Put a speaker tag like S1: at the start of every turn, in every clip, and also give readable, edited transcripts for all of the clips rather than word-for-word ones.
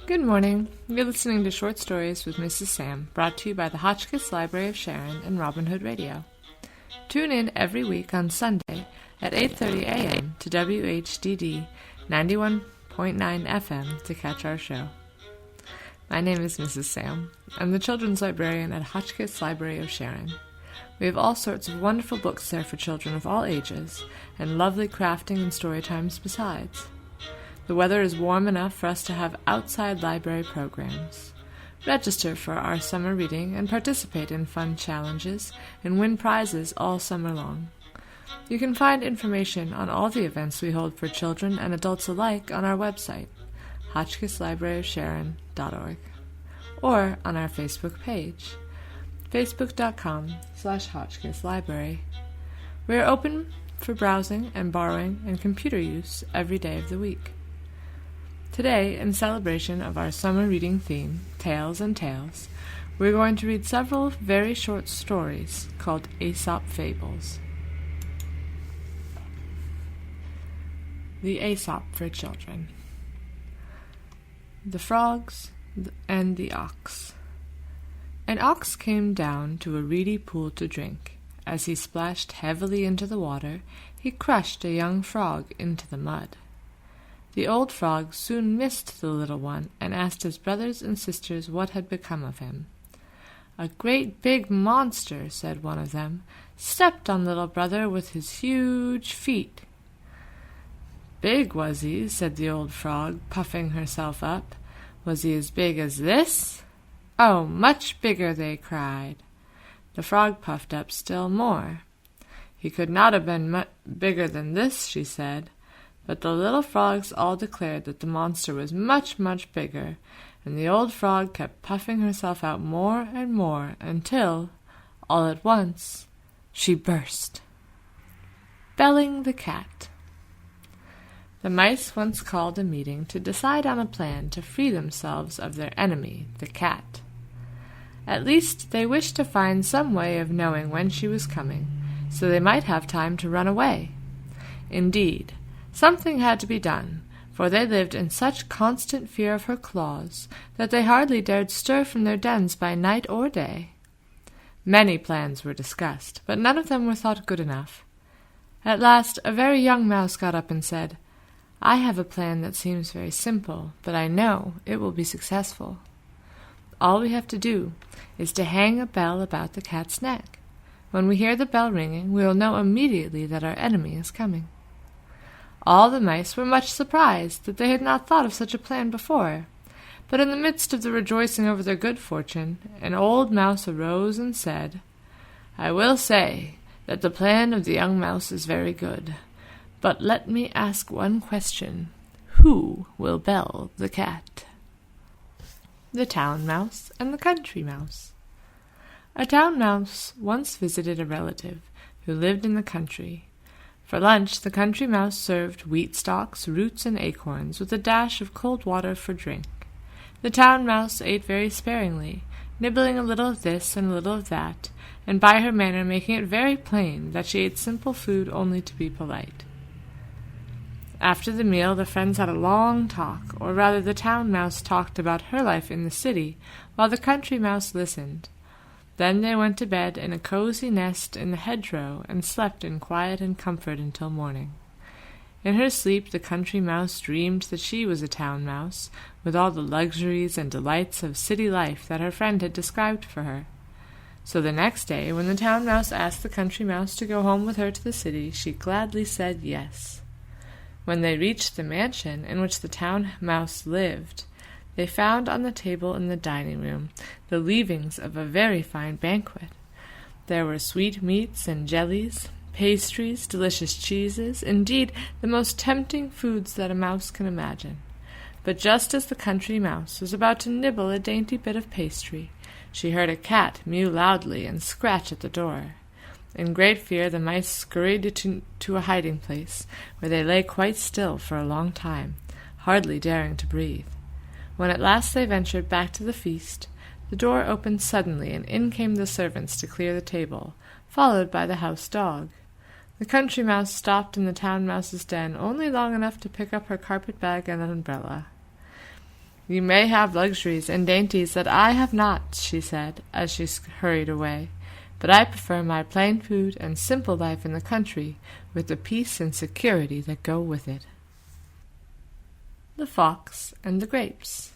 S1: Good morning. You're listening to Short Stories with Mrs. Sam, brought to you by the Hotchkiss Library of Sharon and Robin Hood Radio. Tune in every week on Sunday at 8:30 a.m. to WHDD 91.9 FM to catch our show. My name is Mrs. Sam. I'm the children's librarian at Hotchkiss Library of Sharon. We have all sorts of wonderful books there for children of all ages, and lovely crafting and story times besides. The weather is warm enough for us to have outside library programs. Register for our summer reading and participate in fun challenges and win prizes all summer long. You can find information on all the events we hold for children and adults alike on our website, hotchkisslibraryofsharon.org, or on our Facebook page, facebook.com/hotchkisslibrary. We are open for browsing and borrowing and computer use every day of the week. Today, in celebration of our summer reading theme, Tales and Tales, we're going to read several very short stories called Aesop Fables. The Aesop for Children. The Frogs and the Ox. An ox came down to a reedy pool to drink. As he splashed heavily into the water, he crushed a young frog into the mud. The old frog soon missed the little one and asked his brothers and sisters what had become of him. "A great big monster," said one of them, "stepped on little brother with his huge feet." "Big, was he?" said the old frog, puffing herself up. "Was he as big as this?" "Oh, much bigger," they cried. The frog puffed up still more. "He could not have been much bigger than this," she said. But the little frogs all declared that the monster was much, much bigger, and the old frog kept puffing herself out more and more until, all at once, she burst. Belling the Cat. The mice once called a meeting to decide on a plan to free themselves of their enemy, the cat. At least they wished to find some way of knowing when she was coming, so they might have time to run away. Indeed, something had to be done, for they lived in such constant fear of her claws that they hardly dared stir from their dens by night or day. Many plans were discussed, but none of them were thought good enough. At last a very young mouse got up and said, "I have a plan that seems very simple, but I know it will be successful. All we have to do is to hang a bell about the cat's neck. When we hear the bell ringing, we will know immediately that our enemy is coming." All the mice were much surprised that they had not thought of such a plan before, but in the midst of the rejoicing over their good fortune, an old mouse arose and said, "I will say that the plan of the young mouse is very good, but let me ask one question. Who will bell the cat?" The Town Mouse and the Country Mouse. A town mouse once visited a relative who lived in the country. For lunch, the country mouse served wheat stalks, roots, and acorns, with a dash of cold water for drink. The town mouse ate very sparingly, nibbling a little of this and a little of that, and by her manner making it very plain that she ate simple food only to be polite. After the meal, the friends had a long talk, or rather the town mouse talked about her life in the city, while the country mouse listened. Then they went to bed in a cozy nest in the hedgerow and slept in quiet and comfort until morning. In her sleep the country mouse dreamed that she was a town mouse, with all the luxuries and delights of city life that her friend had described for her. So the next day, when the town mouse asked the country mouse to go home with her to the city, she gladly said yes. When they reached the mansion in which the town mouse lived, they found on the table in the dining room the leavings of a very fine banquet. There were sweetmeats and jellies, pastries, delicious cheeses, indeed the most tempting foods that a mouse can imagine. But just as the country mouse was about to nibble a dainty bit of pastry, she heard a cat mew loudly and scratch at the door. In great fear the mice scurried to a hiding-place, where they lay quite still for a long time, hardly daring to breathe. When at last they ventured back to the feast, the door opened suddenly, and in came the servants to clear the table, followed by the house dog. The country mouse stopped in the town mouse's den only long enough to pick up her carpet bag and an umbrella. "You may have luxuries and dainties that I have not," she said, as she hurried away, "but I prefer my plain food and simple life in the country, with the peace and security that go with it." The Fox and the Grapes.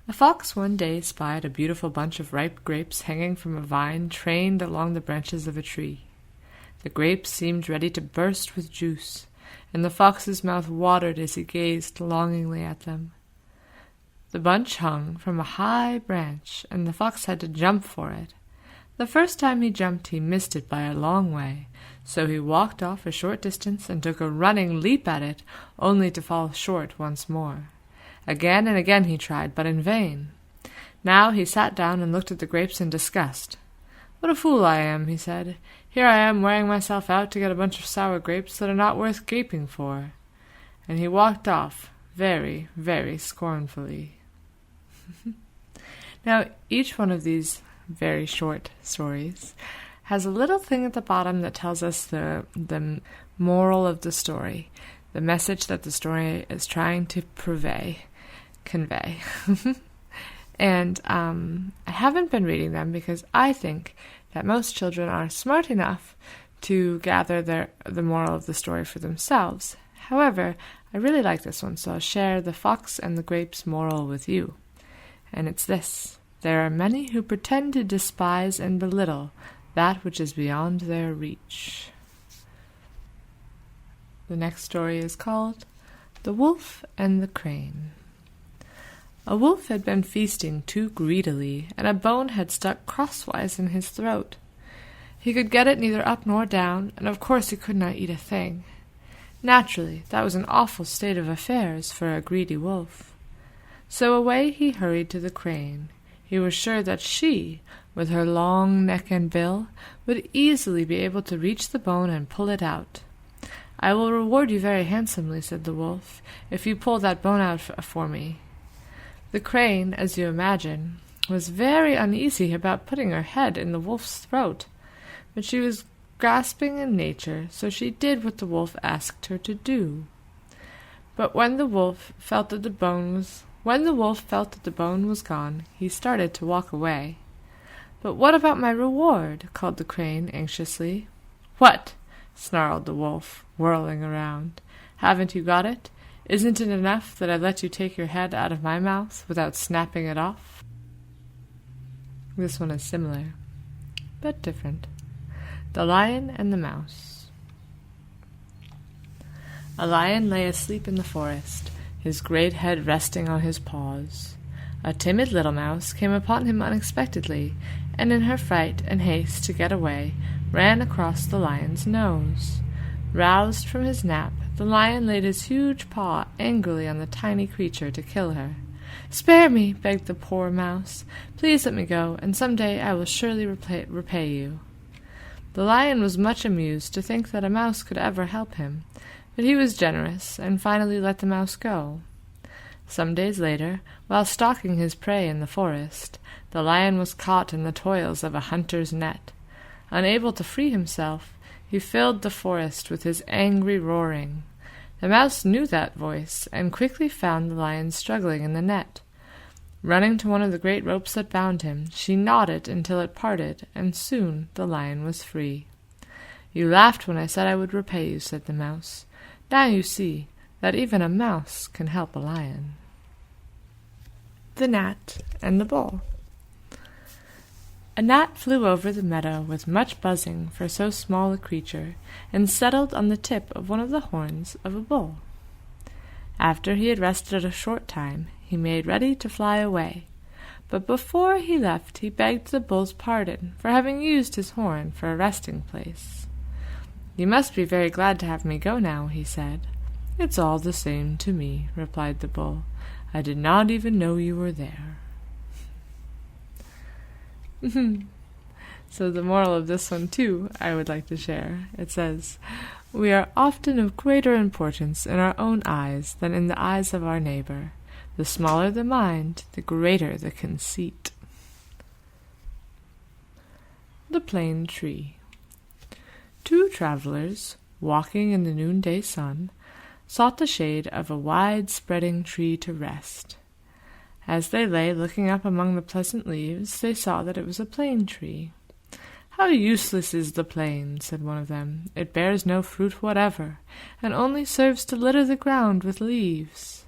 S1: A fox one day spied a beautiful bunch of ripe grapes hanging from a vine trained along the branches of a tree. The grapes seemed ready to burst with juice, and the fox's mouth watered as he gazed longingly at them. The bunch hung from a high branch, and the fox had to jump for it. The first time he jumped, he missed it by a long way, so he walked off a short distance and took a running leap at it, only to fall short once more. Again and again he tried, but in vain. Now he sat down and looked at the grapes in disgust. "What a fool I am," he said. "Here I am wearing myself out to get a bunch of sour grapes that are not worth gaping for." And he walked off, very, very scornfully. Now, each one of these very short stories has a little thing at the bottom that tells us the moral of the story, the message that the story is trying to convey. And I haven't been reading them because I think that most children are smart enough to gather the moral of the story for themselves. However, I really like this one, so I'll share the Fox and the Grapes moral with you. And it's this: there are many who pretend to despise and belittle that which is beyond their reach. The next story is called The Wolf and the Crane. A wolf had been feasting too greedily, and a bone had stuck crosswise in his throat. He could get it neither up nor down, and of course he could not eat a thing. Naturally, that was an awful state of affairs for a greedy wolf. So away he hurried to the crane. He was sure that she, with her long neck and bill, would easily be able to reach the bone and pull it out. "I will reward you very handsomely," said the wolf, "if you pull that bone out for me." The crane, as you imagine, was very uneasy about putting her head in the wolf's throat, but she was grasping in nature, so she did what the wolf asked her to do. But when the wolf felt that the bone was gone, he started to walk away. "But what about my reward?" called the crane anxiously. "What?" snarled the wolf, whirling around. "Haven't you got it? Isn't it enough that I let you take your head out of my mouth without snapping it off?" This one is similar, but different. The Lion and the Mouse. A lion lay asleep in the forest, his great head resting on his paws. A timid little mouse came upon him unexpectedly, and in her fright and haste to get away, ran across the lion's nose. Roused from his nap, the lion laid his huge paw angrily on the tiny creature to kill her. "Spare me," begged the poor mouse. "Please let me go, and some day I will surely repay you." The lion was much amused to think that a mouse could ever help him, but he was generous, and finally let the mouse go. Some days later, while stalking his prey in the forest, the lion was caught in the toils of a hunter's net. Unable to free himself, he filled the forest with his angry roaring. The mouse knew that voice, and quickly found the lion struggling in the net. Running to one of the great ropes that bound him, she gnawed it until it parted, and soon the lion was free. "You laughed when I said I would repay you," said the mouse. "Now you see that even a mouse can help a lion." The Gnat and the Bull. A gnat flew over the meadow with much buzzing for so small a creature, and settled on the tip of one of the horns of a bull. After he had rested a short time, he made ready to fly away, but before he left he begged the bull's pardon for having used his horn for a resting place. "You must be very glad to have me go now," he said. "It's all the same to me," replied the bull. "I did not even know you were there." So the moral of this one, too, I would like to share. It says, "We are often of greater importance in our own eyes than in the eyes of our neighbor. The smaller the mind, the greater the conceit." The Plane Tree. 2 travelers, walking in the noonday sun, sought the shade of a wide-spreading tree to rest. As they lay looking up among the pleasant leaves, they saw that it was a plane tree. "How useless is the plane," said one of them. "It bears no fruit whatever, and only serves to litter the ground with leaves."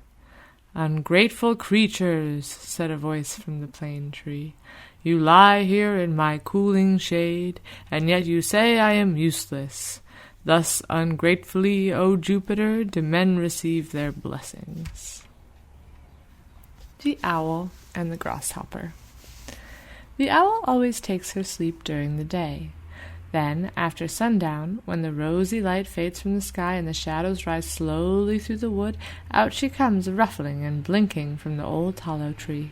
S1: "Ungrateful creatures," said a voice from the plane tree. "You lie here in my cooling shade, and yet you say I am useless. Thus ungratefully, O Jupiter, do men receive their blessings." The Owl and the Grasshopper. The owl always takes her sleep during the day. Then, after sundown, when the rosy light fades from the sky and the shadows rise slowly through the wood, out she comes ruffling and blinking from the old hollow tree.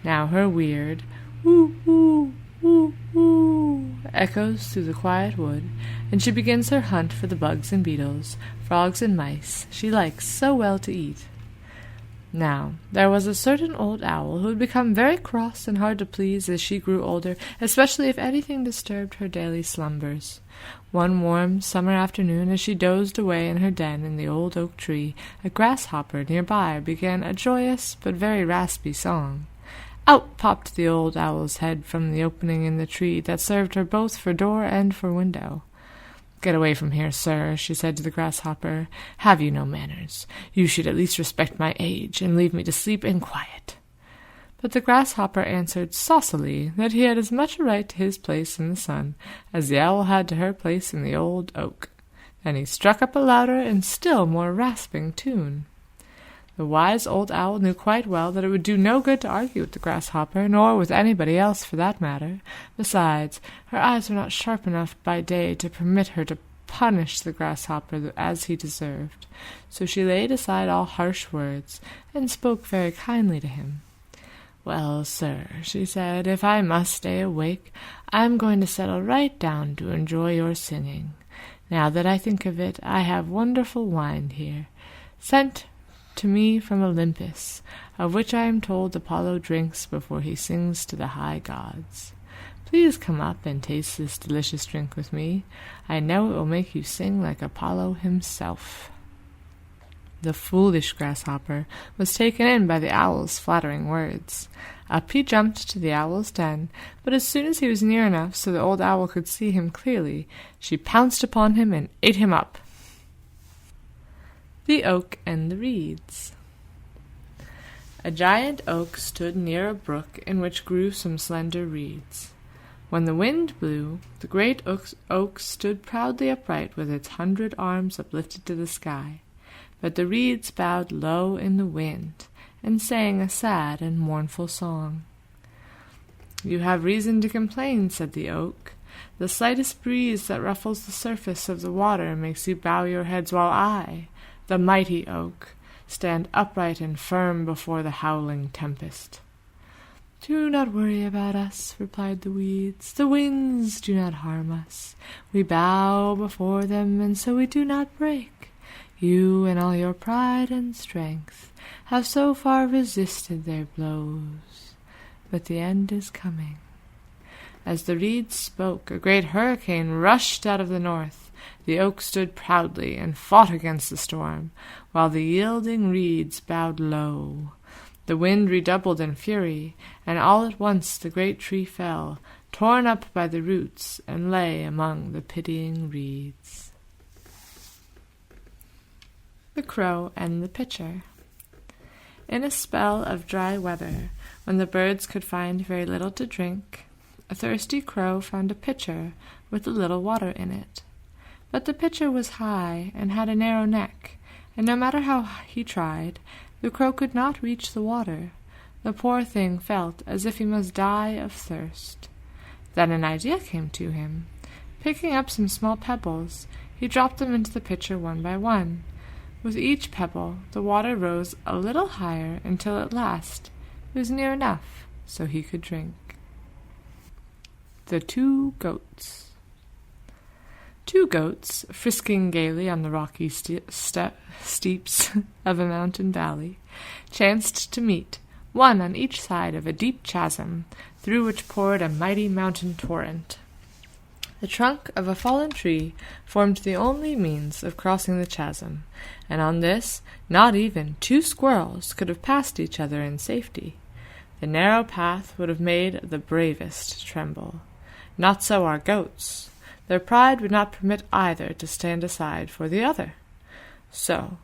S1: Now her weird "woo woo woo woo" echoes through the quiet wood, and she begins her hunt for the bugs and beetles, frogs and mice she likes so well to eat. Now, there was a certain old owl who had become very cross and hard to please as she grew older, especially if anything disturbed her daily slumbers. One warm summer afternoon, as she dozed away in her den in the old oak tree, a grasshopper near by began a joyous but very raspy song. Out popped the old owl's head from the opening in the tree that served her both for door and for window. "Get away from here, sir," she said to the grasshopper. "Have you no manners? You should at least respect my age, and leave me to sleep in quiet." But the grasshopper answered saucily that he had as much a right to his place in the sun as the owl had to her place in the old oak. Then he struck up a louder and still more rasping tune. The wise old owl knew quite well that it would do no good to argue with the grasshopper, nor with anybody else for that matter. Besides, her eyes were not sharp enough by day to permit her to punish the grasshopper as he deserved. So she laid aside all harsh words, and spoke very kindly to him. "Well, sir," she said, "if I must stay awake, I am going to settle right down to enjoy your singing. Now that I think of it, I have wonderful wine here, sent to me from Olympus, of which I am told Apollo drinks before he sings to the high gods. Please come up and taste this delicious drink with me. I know it will make you sing like Apollo himself." The foolish grasshopper was taken in by the owl's flattering words. Up he jumped to the owl's den, but as soon as he was near enough so the old owl could see him clearly, she pounced upon him and ate him up. The Oak and the Reeds. A giant oak stood near a brook in which grew some slender reeds. When the wind blew, the great oak stood proudly upright with its 100 arms uplifted to the sky, but the reeds bowed low in the wind and sang a sad and mournful song. "You have reason to complain," said the oak. "The slightest breeze that ruffles the surface of the water makes you bow your heads, while I, the mighty oak, stand upright and firm before the howling tempest." "Do not worry about us," replied the weeds. "The winds do not harm us. We bow before them, and so we do not break. You and all your pride and strength have so far resisted their blows, but the end is coming." As the reeds spoke, a great hurricane rushed out of the north. The oak stood proudly and fought against the storm, while the yielding reeds bowed low. The wind redoubled in fury, and all at once the great tree fell, torn up by the roots, and lay among the pitying reeds. The Crow and the Pitcher. In a spell of dry weather, when the birds could find very little to drink, a thirsty crow found a pitcher with a little water in it. But the pitcher was high and had a narrow neck, and no matter how he tried, the crow could not reach the water. The poor thing felt as if he must die of thirst. Then an idea came to him. Picking up some small pebbles, he dropped them into the pitcher one by one. With each pebble, the water rose a little higher until at last it was near enough so he could drink. The Two Goats. 2 goats, frisking gaily on the rocky steeps of a mountain valley, chanced to meet, one on each side of a deep chasm, through which poured a mighty mountain torrent. The trunk of a fallen tree formed the only means of crossing the chasm, and on this not even 2 squirrels could have passed each other in safety. The narrow path would have made the bravest tremble. Not so our goats. Their pride would not permit either to stand aside for the other. So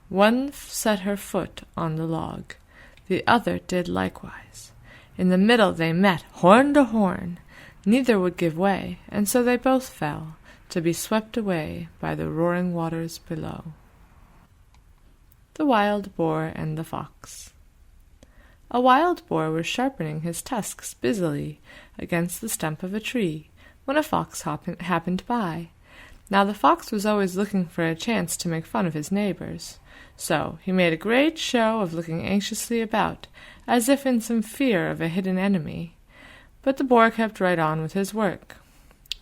S1: one set her foot on the log, the other did likewise. In the middle they met, horn to horn. Neither would give way, and so they both fell, to be swept away by the roaring waters below. The Wild Boar and the Fox. A wild boar was sharpening his tusks busily against the stump of a tree, when a fox happened by. Now the fox was always looking for a chance to make fun of his neighbors, so he made a great show of looking anxiously about, as if in some fear of a hidden enemy. But the boar kept right on with his work.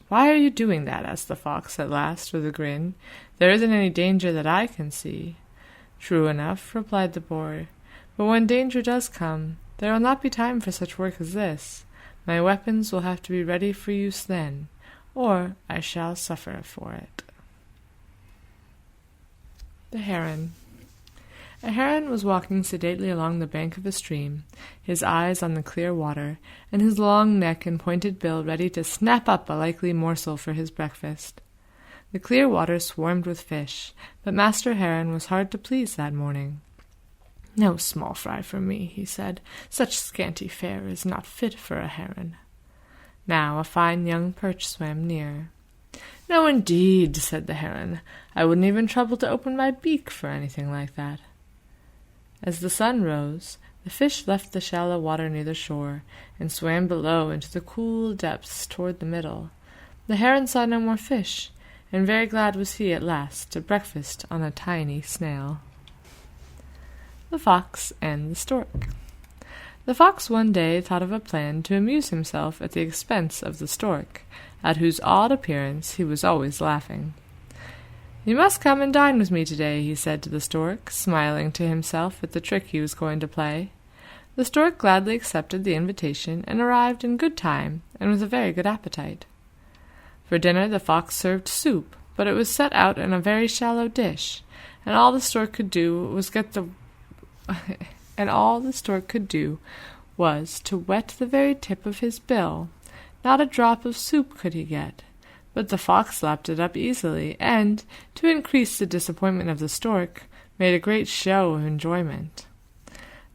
S1: "Why are you doing that?" asked the fox at last, with a grin. "There isn't any danger that I can see." "True enough," replied the boar, "but when danger does come, there will not be time for such work as this. My weapons will have to be ready for use then, or I shall suffer for it." The Heron. A heron was walking sedately along the bank of a stream, his eyes on the clear water, and his long neck and pointed bill ready to snap up a likely morsel for his breakfast. The clear water swarmed with fish, but Master Heron was hard to please that morning. "No small fry for me," he said. "Such scanty fare is not fit for a heron." Now a fine young perch swam near. "No, indeed," said the heron. "I wouldn't even trouble to open my beak for anything like that." As the sun rose, the fish left the shallow water near the shore, and swam below into the cool depths toward the middle. The heron saw no more fish, and very glad was he at last to breakfast on a tiny snail. The Fox and the Stork. The fox one day thought of a plan to amuse himself at the expense of the stork, at whose odd appearance he was always laughing. "You must come and dine with me today," he said to the stork, smiling to himself at the trick he was going to play. The stork gladly accepted the invitation and arrived in good time and with a very good appetite. For dinner the fox served soup, but it was set out in a very shallow dish, and all the stork could do was to wet the very tip of his bill. Not a drop of soup could he get, but the fox lapped it up easily, and, to increase the disappointment of the stork, made a great show of enjoyment.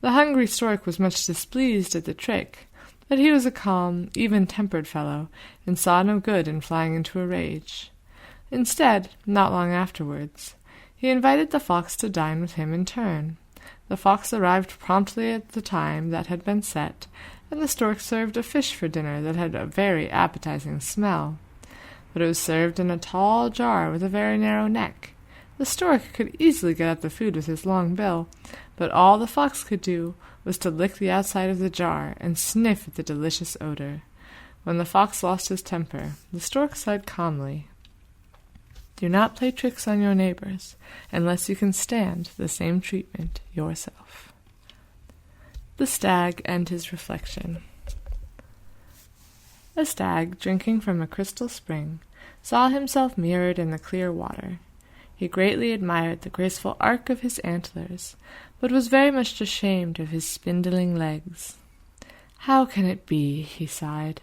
S1: The hungry stork was much displeased at the trick, but he was a calm, even-tempered fellow, and saw no good in flying into a rage. Instead, not long afterwards, he invited the fox to dine with him in turn. The fox arrived promptly at the time that had been set, and the stork served a fish for dinner that had a very appetizing smell. But it was served in a tall jar with a very narrow neck. The stork could easily get at the food with his long bill, but all the fox could do was to lick the outside of the jar and sniff at the delicious odor. When the fox lost his temper, the stork said calmly, "Do not play tricks on your neighbors, unless you can stand the same treatment yourself." The Stag and His Reflection. A stag, drinking from a crystal spring, saw himself mirrored in the clear water. He greatly admired the graceful arc of his antlers, but was very much ashamed of his spindling legs. "How can it be," he sighed,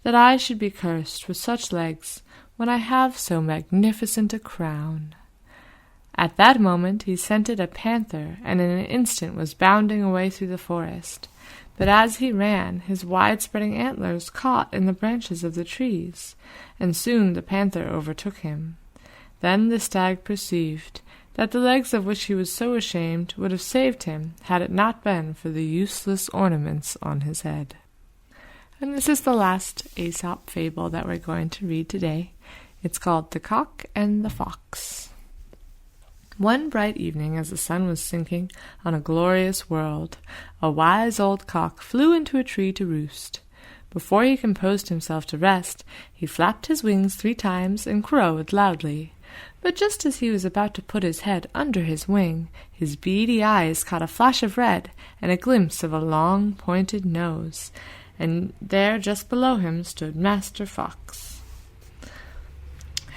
S1: "that I should be cursed with such legs when I have so magnificent a crown?" At that moment he scented a panther, and in an instant was bounding away through the forest. But as he ran, his wide-spreading antlers caught in the branches of the trees, and soon the panther overtook him. Then the stag perceived that the legs of which he was so ashamed would have saved him had it not been for the useless ornaments on his head. And this is the last Aesop fable that we're going to read today. It's called The Cock and the Fox. One bright evening, as the sun was sinking on a glorious world, a wise old cock flew into a tree to roost. Before he composed himself to rest, he flapped his wings 3 times and crowed loudly. But just as he was about to put his head under his wing, his beady eyes caught a flash of red and a glimpse of a long, pointed nose, and there just below him stood Master Fox.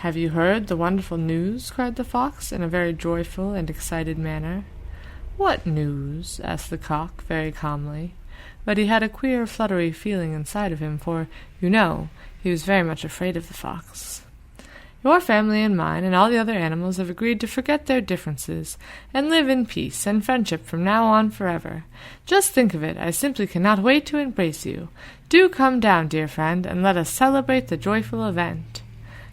S1: "Have you heard the wonderful news?" cried the fox, in a very joyful and excited manner. "What news?" asked the cock, very calmly. But he had a queer, fluttery feeling inside of him, for, you know, he was very much afraid of the fox. "Your family and mine and all the other animals have agreed to forget their differences and live in peace and friendship from now on forever. Just think of it, I simply cannot wait to embrace you. Do come down, dear friend, and let us celebrate the joyful event."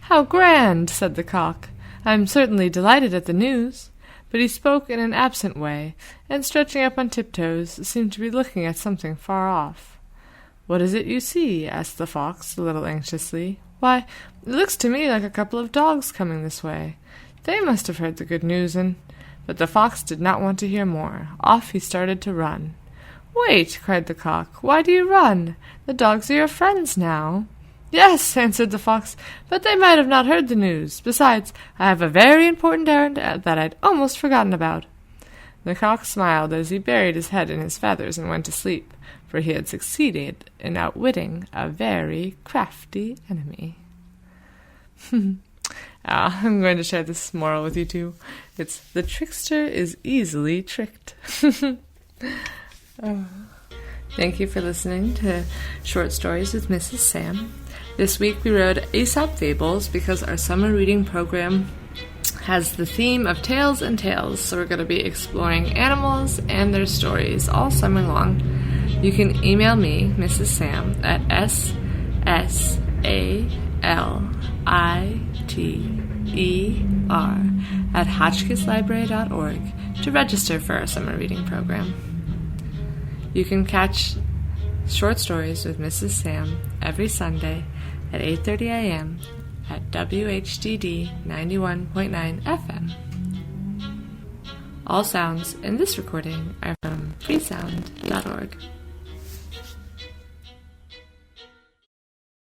S1: "How grand!" said the cock. "I am certainly delighted at the news." But he spoke in an absent way, and stretching up on tiptoes, seemed to be looking at something far off. "What is it you see?" asked the fox, a little anxiously. "Why, it looks to me like a couple of dogs coming this way. They must have heard the good news, and—" But the fox did not want to hear more. Off he started to run. "Wait!" cried the cock. "Why do you run? The dogs are your friends now." "Yes," answered the fox, "but they might have not heard the news. Besides, I have a very important errand that I'd almost forgotten about." The cock smiled as he buried his head in his feathers and went to sleep, for he had succeeded in outwitting a very crafty enemy. I'm going to share this moral with you too. It's, the trickster is easily tricked. Thank you for listening to Short Stories with Mrs. Sam. This week we read Aesop Fables because our summer reading program has the theme of tales and tales, so we're going to be exploring animals and their stories all summer long. You can email me, Mrs. Sam, at ssaliter@hotchkisslibrary.org to register for our summer reading program. You can catch Short Stories with Mrs. Sam every Sunday at 8:30 a.m. at WHDD 91.9 FM. All sounds in this recording are from freesound.org.